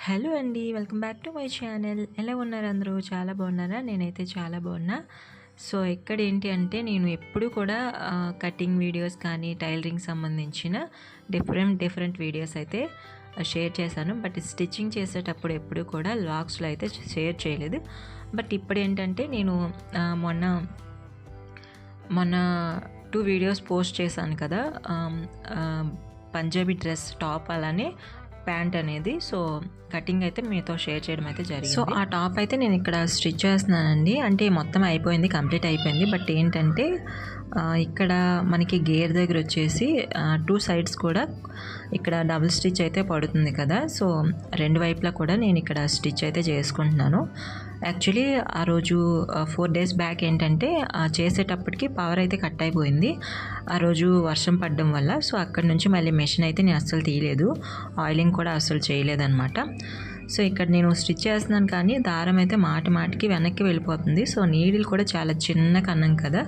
Hello అండి. Welcome back to my channel. ఎలా ఉన్నారు అందరూ? చాలా బాగున్నారా? నేనైతే చాలా బాగున్నా. సో, ఇక్కడ ఏంటి అంటే నేను ఎప్పుడూ కూడా కటింగ్ వీడియోస్ కానీ, టైలరింగ్ సంబంధించిన డిఫరెంట్ వీడియోస్ అయితే షేర్ చేశాను. బట్ స్టిచ్చింగ్ చేసేటప్పుడు ఎప్పుడూ కూడా వ్లాగ్స్‌లో అయితే షేర్ చేయలేదు. బట్ ఇప్పుడేంటంటే నేను మొన్న మొన్న 2 వీడియోస్ పోస్ట్ చేశాను కదా! పంజాబీ డ్రెస్ టాప్ అలానే ప్యాంట్ అనేది. సో, కటింగ్ అయితే మీతో షేర్ చేయడం అయితే జరిగింది. సో, ఆ టాప్ అయితే నేను ఇక్కడ స్టిచ్ చేస్తున్నానండి. అంటే మొత్తం అయిపోయింది, కంప్లీట్ అయిపోయింది. బట్ ఏంటంటే ఇక్కడ మనకి గేర్ దగ్గర వచ్చేసి 2 సైడ్స్ కూడా ఇక్కడ డబుల్ స్టిచ్ అయితే పడుతుంది కదా! సో, 2 వైపులా కూడా నేను ఇక్కడ స్టిచ్ అయితే చేసుకుంటున్నాను. యాక్చువల్లీ ఆ రోజు 4 డేస్ బ్యాక్ ఏంటంటే చేసేటప్పటికి పవర్ అయితే కట్ అయిపోయింది. ఆ రోజు వర్షం పడడం వల్ల. సో, అక్కడి నుంచి మళ్ళీ మెషిన్ అయితే నేను అస్సలు తీయలేదు. ఆయిలింగ్ కూడా అస్సలు చేయలేదన్నమాట. సో, ఇక్కడ నేను స్టిచ్ చేస్తున్నాను కానీ దారం అయితే మాటికి వెనక్కి వెళ్ళిపోతుంది. సో, నీడిల్ కూడా చాలా చిన్న కన్నం కదా!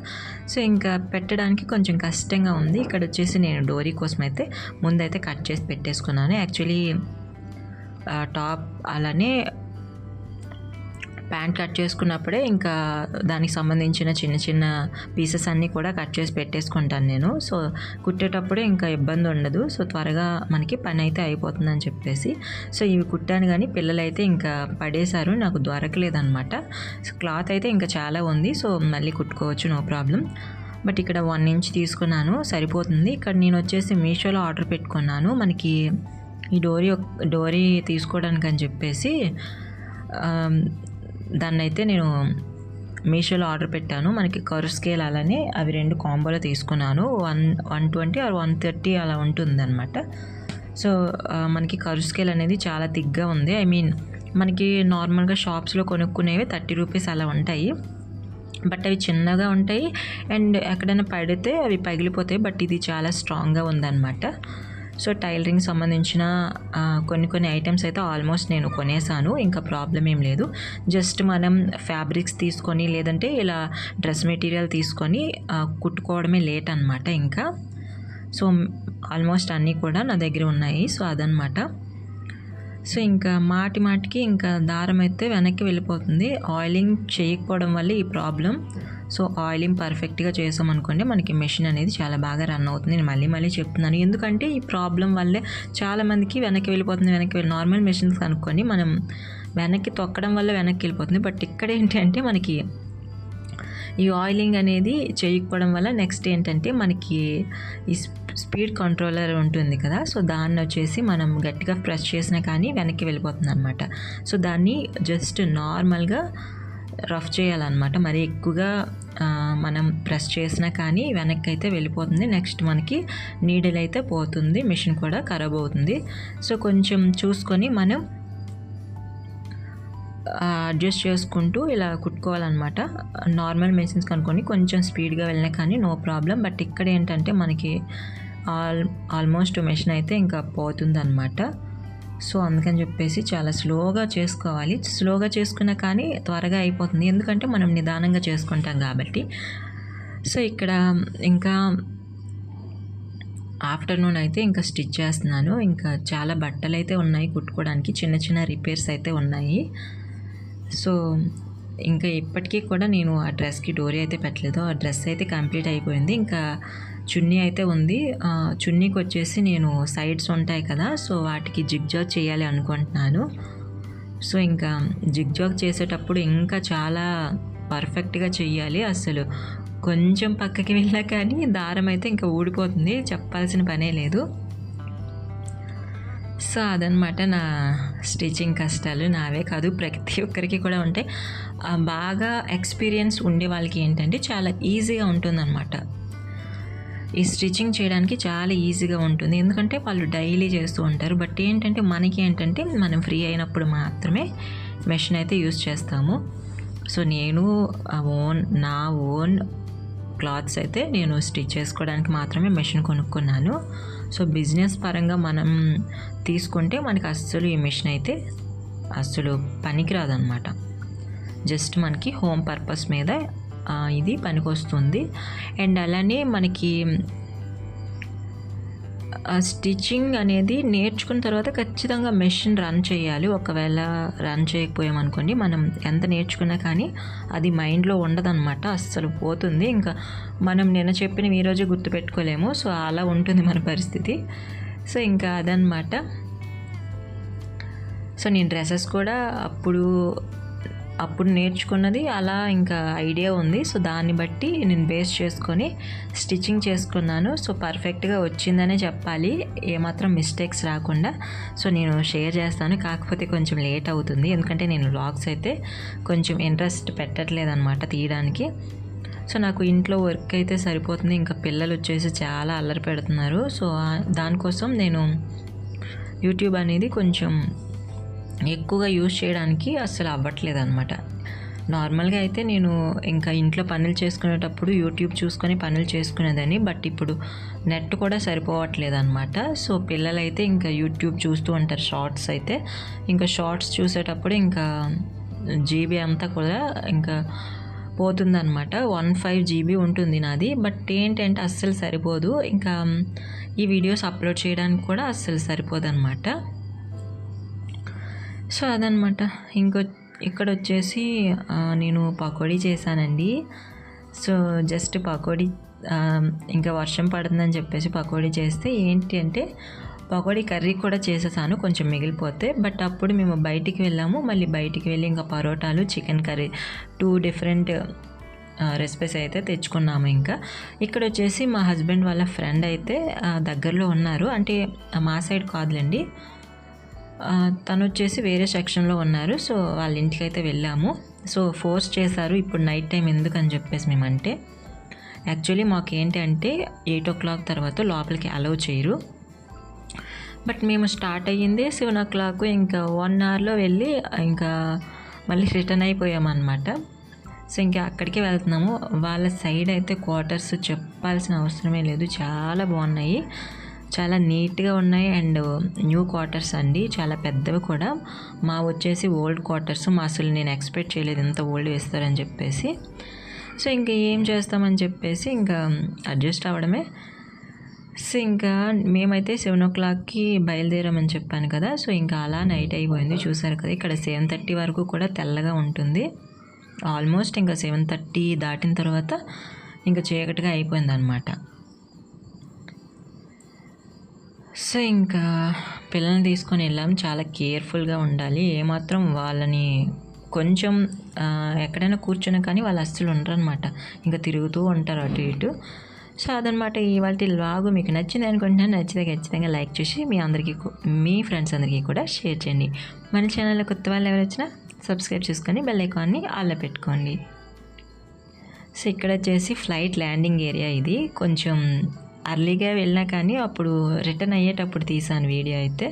సో, ఇంకా పెట్టడానికి కొంచెం కష్టంగా ఉంది. ఇక్కడ వచ్చేసి నేను డోరీ కోసం అయితే ముందైతే కట్ చేసి పెట్టేసుకున్నాను. యాక్చువల్లీ టాప్ అలానే ప్యాంట్ కట్ చేసుకున్నప్పుడే ఇంకా దానికి సంబంధించిన చిన్న పీసెస్ అన్నీ కూడా కట్ చేసి పెట్టేసుకుంటాను నేను. సో, కుట్టేటప్పుడే ఇంకా ఇబ్బంది ఉండదు. సో, త్వరగా మనకి పని అయితే అయిపోతుందని చెప్పేసి. సో, ఇవి కుట్టాను కానీ పిల్లలైతే ఇంకా పడేశారు. నాకు దొరకలేదన్నమాట. సో, క్లాత్ అయితే ఇంకా చాలా ఉంది. సో, మళ్ళీ కుట్టుకోవచ్చు, నో ప్రాబ్లం. బట్ ఇక్కడ 1 ఇంచ్ తీసుకున్నాను, సరిపోతుంది. ఇక్కడ నేను వచ్చేసి మీషోలో ఆర్డర్ పెట్టుకున్నాను. మనకి ఈ డోరీ తీసుకోవడానికి అని చెప్పేసి దాన్నైతే నేను మీషోలో ఆర్డర్ పెట్టాను. మనకి కర్వ్ స్కేల్ అలానే అవి 2 కాంబోలో తీసుకున్నాను. 120 ఆర్ 130 అలా ఉంటుందన్నమాట. సో, మనకి కర్వ్ స్కేల్ అనేది చాలా థిక్గా ఉంది. ఐ మీన్ మనకి నార్మల్గా షాప్స్లో కొనుక్కునేవి 30 రూపీస్ అలా ఉంటాయి. బట్ అవి చిన్నగా ఉంటాయి అండ్ ఎక్కడైనా పడితే అవి పగిలిపోతాయి. బట్ ఇది చాలా స్ట్రాంగ్గా ఉందన్నమాట. సో, టైలరింగ్ సంబంధించిన కొన్ని ఐటమ్స్ అయితే ఆల్మోస్ట్ నేను కొనేసాను. ఇంకా ప్రాబ్లం ఏం లేదు. జస్ట్ మనం ఫ్యాబ్రిక్స్ తీసుకొని లేదంటే ఇలా డ్రెస్ మెటీరియల్ తీసుకొని కుట్టుకోవడమే లేట్ అనమాట ఇంకా. సో, ఆల్మోస్ట్ అన్నీ కూడా నా దగ్గర ఉన్నాయి. సో, అదనమాట. సో, ఇంకా మాటికి ఇంకా దారం అయితే వెనక్కి వెళ్ళిపోతుంది. ఆయిలింగ్ చేయకపోవడం వల్ల ఈ ప్రాబ్లం. సో, ఆయిలింగ్ పర్ఫెక్ట్గా చేసామనుకోండి మనకి మెషిన్ అనేది చాలా బాగా రన్ అవుతుంది. నేను మళ్ళీ చెప్తున్నాను. ఎందుకంటే ఈ ప్రాబ్లం వల్లే చాలామందికి వెనక్కి వెళ్ళిపోతుంది. నార్మల్ మెషిన్స్ కనుక్కొని మనం వెనక్కి తొక్కడం వల్ల వెనక్కి వెళ్ళిపోతుంది. బట్ ఇక్కడ ఏంటి అంటే మనకి ఈ ఆయిలింగ్ అనేది చేయకపోవడం వల్ల నెక్స్ట్ ఏంటంటే మనకి ఈ స్పీడ్ కంట్రోలర్ ఉంటుంది కదా! సో, దాన్ని వచ్చేసి మనం గట్టిగా ప్రెస్ చేసినా కానీ వెనక్కి వెళ్ళిపోతుంది అనమాట. సో, దాన్ని జస్ట్ నార్మల్గా రఫ్ చేయాలన్నమాట. మరి ఎక్కువగా మనం ప్రెస్ చేసినా కానీ వెనక్కి అయితే వెళ్ళిపోతుంది. నెక్స్ట్ మనకి నీడిల్ అయితే పోతుంది, మిషన్ కూడా ఖరాబ్ అవుతుంది. సో, కొంచెం చూసుకొని మనం అడ్జస్ట్ చేసుకుంటూ ఇలా కుట్టుకోవాలన్నమాట. నార్మల్ మెషిన్స్ కనుక్కొని కొంచెం స్పీడ్గా వెళ్ళినా కానీ నో ప్రాబ్లం. బట్ ఇక్కడ ఏంటంటే మనకి ఆల్మోస్ట్ మెషిన్ అయితే ఇంకా పోతుందన్నమాట. సో, అందుకని చెప్పేసి చాలా స్లోగా చేసుకోవాలి. స్లోగా చేసుకున్నా కానీ త్వరగా అయిపోతుంది. ఎందుకంటే మనం నిదానంగా చేసుకుంటాం కాబట్టి. సో, ఇక్కడ ఇంకా ఆఫ్టర్నూన్ అయితే ఇంకా స్టిచ్ చేస్తున్నాను. ఇంకా చాలా బట్టలు అయితే ఉన్నాయి కుట్టుకోవడానికి. చిన్న రిపేర్స్ అయితే ఉన్నాయి. సో, ఇంకా ఇప్పటికీ కూడా నేను ఆ డ్రెస్కి డోరీ అయితే పెట్టలేదు. ఆ డ్రెస్ అయితే కంప్లీట్ అయిపోయింది. ఇంకా చున్నీ అయితే ఉంది. చున్నీకి వచ్చేసి నేను సైడ్స్ ఉంటాయి కదా! సో, వాటికి జిగ్జాగ్ చేయాలి అనుకుంటున్నాను. సో, ఇంకా జిగ్జాగ్ చేసేటప్పుడు ఇంకా చాలా పర్ఫెక్ట్గా చెయ్యాలి. అసలు కొంచెం పక్కకి వెళ్ళినా కానీ దారం అయితే ఇంకా ఊడిపోతుంది. చెప్పాల్సిన పనే లేదు. సో, అదనమాట నా స్టిచ్చింగ్ కష్టాలు. నావే కాదు, ప్రతి ఒక్కరికి కూడా ఉంటాయి. బాగా ఎక్స్పీరియన్స్ ఉండే వాళ్ళకి ఏంటంటే చాలా ఈజీగా ఉంటుందన్నమాట. ఈ స్టిచ్చింగ్ చేయడానికి చాలా ఈజీగా ఉంటుంది. ఎందుకంటే వాళ్ళు డైలీ చేస్తూ ఉంటారు. బట్ ఏంటంటే మనకి ఏంటంటే మనం ఫ్రీ అయినప్పుడు మాత్రమే మెషిన్ అయితే యూజ్ చేస్తాము. సో, నేను నా ఓన్ క్లాత్స్ అయితే నేను స్టిచ్ చేసుకోవడానికి మాత్రమే మెషిన్ కొనుక్కున్నాను. సో, బిజినెస్ పరంగా మనం తీసుకుంటే మనకి అస్సలు ఈ మెషిన్ అయితే అస్సలు పనికిరాదనమాట. జస్ట్ మనకి హోమ్ పర్పస్ మీద ఇది పనికొస్తుంది. అండ్ అలానే మనకి స్టిచ్చింగ్ అనేది నేర్చుకున్న తర్వాత ఖచ్చితంగా మెషిన్ రన్ చేయాలి. ఒకవేళ రన్ చేయకపోయామనుకోండి, మనం ఎంత నేర్చుకున్నా కానీ అది మైండ్లో ఉండదన్నమాట, అస్సలు పోతుంది. ఇంకా మనం నిన్న చెప్పినవి ఈరోజు గుర్తుపెట్టుకోలేము. సో అలా ఉంటుంది మన పరిస్థితి. సో ఇంకా అదనమాట. సో నేను డ్రెస్సెస్ కూడా అప్పుడు నేర్చుకున్నది అలా ఇంకా ఐడియా ఉంది. సో దాన్ని బట్టి నేను బేస్ చేసుకొని స్టిచ్చింగ్ చేసుకున్నాను. సో పర్ఫెక్ట్గా వచ్చిందనే చెప్పాలి, ఏమాత్రం మిస్టేక్స్ రాకుండా. సో నేను షేర్ చేస్తాను, కాకపోతే కొంచెం లేట్ అవుతుంది, ఎందుకంటే నేను వ్లాగ్స్ అయితే కొంచెం ఇంట్రెస్ట్ పెట్టట్లేదన్నమాట తీయడానికి. సో నాకు ఇంట్లో వర్క్ అయితే సరిపోతుంది, ఇంకా పిల్లలు వచ్చేసి చాలా అల్లరి పెడుతున్నారు. సో దానికోసం నేను యూట్యూబ్ అనేది కొంచెం ఎక్కువగా యూజ్ చేయడానికి అస్సలు అవ్వట్లేదు అనమాట. నార్మల్గా అయితే నేను ఇంకా ఇంట్లో పనులు చేసుకునేటప్పుడు యూట్యూబ్ చూసుకొని పనులు చేసుకునేదని, బట్ ఇప్పుడు నెట్ కూడా సరిపోవట్లేదు అనమాట. సో పిల్లలైతే ఇంకా యూట్యూబ్ చూస్తూ ఉంటారు, షార్ట్స్ అయితే. ఇంకా షార్ట్స్ చూసేటప్పుడు ఇంకా జీబీ అంతా కూడా ఇంకా పోతుందన్నమాట. 15 GB ఉంటుంది నాది. బట్ ఏంటంటే అస్సలు సరిపోదు, ఇంకా ఈ వీడియోస్ అప్లోడ్ చేయడానికి కూడా అస్సలు సరిపోదు అనమాట. సో అదనమాట. ఇక్కడ వచ్చేసి నేను పకోడీ చేశానండి. సో జస్ట్ పకోడీ, ఇంకా వర్షం పడుతుందని చెప్పేసి పకోడీ చేస్తే ఏంటి అంటే పకోడీ కర్రీ కూడా చేసేసాను కొంచెం మిగిలిపోతే. బట్ అప్పుడు మేము బయటికి వెళ్ళాము, మళ్ళీ బయటికి వెళ్ళి ఇంకా పరోటాలు, చికెన్ కర్రీ 2 డిఫరెంట్ రెసిపీస్ అయితే తెచ్చుకున్నాము. ఇంకా ఇక్కడ వచ్చేసి మా హస్బెండ్ వాళ్ళ ఫ్రెండ్ అయితే దగ్గరలో ఉన్నారు, అంటే మా సైడ్ కాదులేండి, తను వచ్చేసి వేరే సెక్షన్లో ఉన్నారు. సో వాళ్ళ ఇంటికి అయితే వెళ్ళాము. సో ఫోర్స్ చేశారు ఇప్పుడు నైట్ టైం ఎందుకని చెప్పేసి మేమంటే. యాక్చువల్లీ మాకు ఏంటి అంటే 8 o'clock తర్వాత లోపలికి అలౌ చేయరు. బట్ మేము స్టార్ట్ అయ్యింది 7 o'clock, ఇంకా 1 hourలో వెళ్ళి ఇంకా మళ్ళీ రిటర్న్ అయిపోయామన్నమాట. సో ఇంకా అక్కడికే వెళ్తున్నాము. వాళ్ళ సైడ్ అయితే క్వార్టర్స్ చెప్పాల్సిన అవసరమే లేదు, చాలా బాగున్నాయి, చాలా నీట్గా ఉన్నాయి. అండ్ న్యూ క్వార్టర్స్ అండి, చాలా పెద్దవి కూడా. మా వచ్చేసి ఓల్డ్ క్వార్టర్స్, అసలు నేను ఎక్స్పెక్ట్ చేయలేదు ఎంత ఓల్డ్ వేస్తారని చెప్పేసి. సో ఇంకా ఏం చేస్తామని చెప్పేసి ఇంకా అడ్జస్ట్ అవ్వడమే. సో ఇంకా మేమైతే 7 o'clockకి బయలుదేరామని చెప్పాను కదా. సో ఇంకా అలా నైట్ అయిపోయింది, చూసారు కదా. ఇక్కడ 7:30 వరకు కూడా తెల్లగా ఉంటుంది. ఆల్మోస్ట్ ఇంకా 7:30 దాటిన తర్వాత ఇంకా చీకటిగా అయిపోయింది అనమాట. సో ఇంకా పిల్లల్ని తీసుకొని వెళ్ళాం, చాలా కేర్ఫుల్గా ఉండాలి. ఏమాత్రం వాళ్ళని కొంచెం ఎక్కడైనా కూర్చున్నా కానీ వాళ్ళు అస్సలు ఉండరు అనమాట, ఇంకా తిరుగుతూ ఉంటారు అటు ఇటు. సో అదనమాట ఇవాళ వ్లాగ్. మీకు నచ్చింది అనుకుంటున్నాను. నచ్చితే ఖచ్చితంగా లైక్ చేసి మీ ఫ్రెండ్స్ అందరికీ కూడా షేర్ చేయండి. మన ఛానల్లో కొత్త వాళ్ళు ఎవరు వచ్చినా సబ్స్క్రైబ్ చేసుకొని బెల్ ఐకాన్ని ఆల్లో పెట్టుకోండి. సో ఇక్కడ వచ్చేసి ఫ్లైట్ ల్యాండింగ్ ఏరియా ఇది. కొంచెం అర్లీగా వెళ్ళినా కానీ అప్పుడు రిటర్న్ అయ్యేటప్పుడు తీసాను వీడియో అయితే.